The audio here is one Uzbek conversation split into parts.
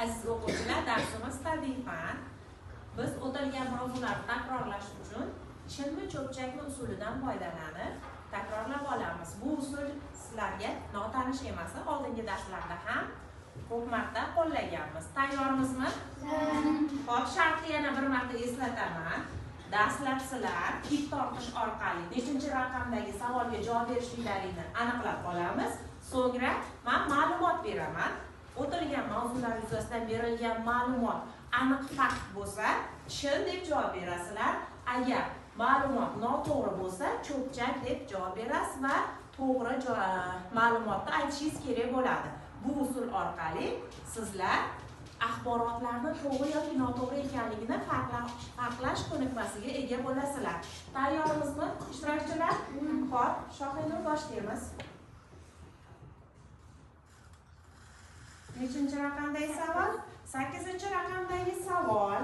Aziz o'quvchilar, darsimiz tabiiy fan. Biz o'tilgan mavzularni takrorlash uchun chinmi cho'pchakmi usulidan foydalanib takrorlab olamiz. Bu usul sizlarga notanish emas, oldingi darslarda ham ko'p marta qo'llaganmiz. Tayyormizmi? Xo'p, shartni yana bir marta eslataman. Dastlab sizlar tik tortish orqali nechinchi raqamdagi savolga javob berishliklaringni aniqlab olamiz. So'ngra men ma'lumot beraman. O'tilgan mavzular yuzasidan berilgan ma'lumot aniq fakt bo'lsa, chin deb javob berasizlar. Agar ma'lumot noto'g'ri bo'lsa, cho'pchak deb javob berasiz va to'g'ri ma'lumotni aytishingiz kerak bo'ladi. Bu usul orqali sizlar axborotlarni to'g'ri yoki noto'g'ri ekanligini farqlash ko'nikmasiga ega bo'lasizlar. Tayyormizmi, ishtirokchilar? Xo'p, Shohinur boshlaymiz. Nechinchi raqamdagi savol? 8-raqamdagi savol.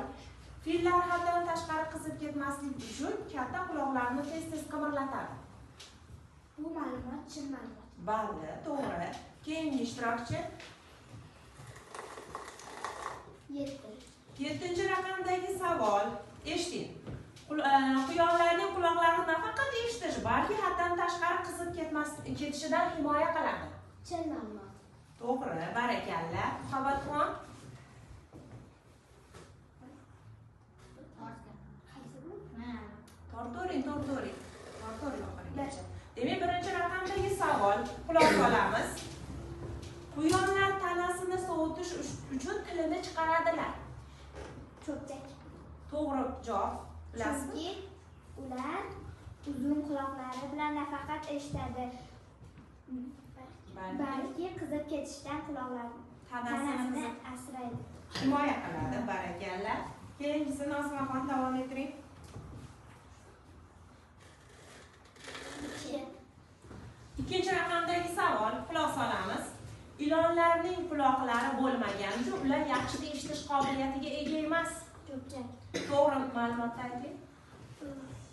Fillar haddan tashqari qizib ketmaslik uchun katta quloqlarni tez-tez qimirlatadi. Bu ma'lumot chin ma'lumot. Bali, to'g'ri. Keyingi ishtirokchi. 7-raqamdagi savol. Eshiting. Quyonlarning quloqlarini nafaqat eshitish, balki haddan tashqari qizib ketishidan himoya qiladi. Chin ma'lumot. To'g'ri, barakalla. Muhabbatxon. Tortoring. Demak, 1-raqamdagi savol. Quloq solamiz. Quyonlar tanasini sovutish uchun tilini chiqaradilar. Cho'pchak. To'g'ri javob. Bilasizmi? Chunki ular uzun quloqlari bilan nafaqat eshitadi, balki qizib ketishdan tanasini asraydi. Himoya qiladi. Barakalla. Keyingisi Nosmaxon davom ettiring. 2-raqamdagi savol. Quloq solamiz. Ilonlarning quloqlari bo'lmagani uchun ular yaxshi eshitish qobiliyatiga ega emas. Cho'pchak. To'g'ri ma'lumotni ayting.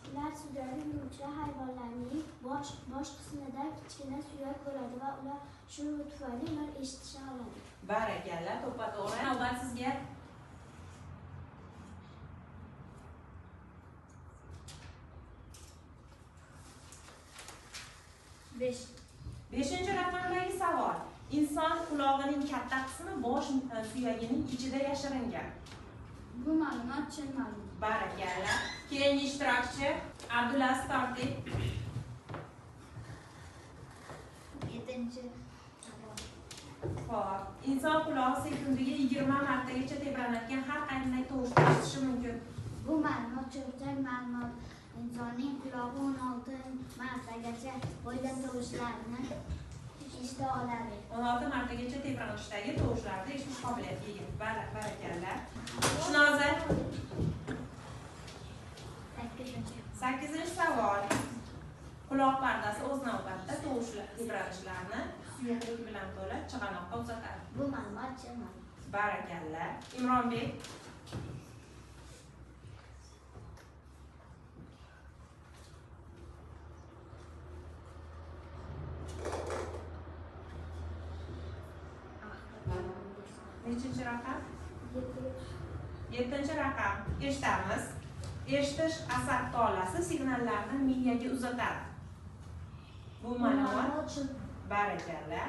Ular suvdagi yuruvchi hayvonlarning bosh qismida kichkina suyak bo'ladi va ular shu tufayli ular eshitisha oladi. Barakalla, to'ppa-to'g'ri. Navbat sizga. Beshinchi raqamdagi savol. Inson qulog'ining katta qismi bosh suyagining ichida yashiringan. Bu ma'lumot chin ma'lumot. Barakalla. Keyingi ishtirokchi Abdulaziz Tortiy. 7-chi. Xo'p, inson qulog'i sekundiga 20 martagacha tebranadigan har qanday tovushni eshitishi mumkin. Bu ma'lumot cho'pchak ma'lumot. Insonning qulog'i 16 martagacha bo'lgan tovushlarni eshita oladi. 16 martagacha tebranishdagi tovushlarni eshitish qobiliyatiga ega. Barakalla. Shunoza. 8-chi savol. Quloq pardasi o'z navbatida tovushlar, tebranishlarni suyuqlik bilan to'la chig'anoqqa uzatadi. Bu ma'lumot chin ma'lumot. Barakalla. Imronbek. 7-raqam? 7-raqam. Eshitamiz. Eshitish asab tolasi signallarni miyaga uzatadi. Bu ma'lumot. Barakalla.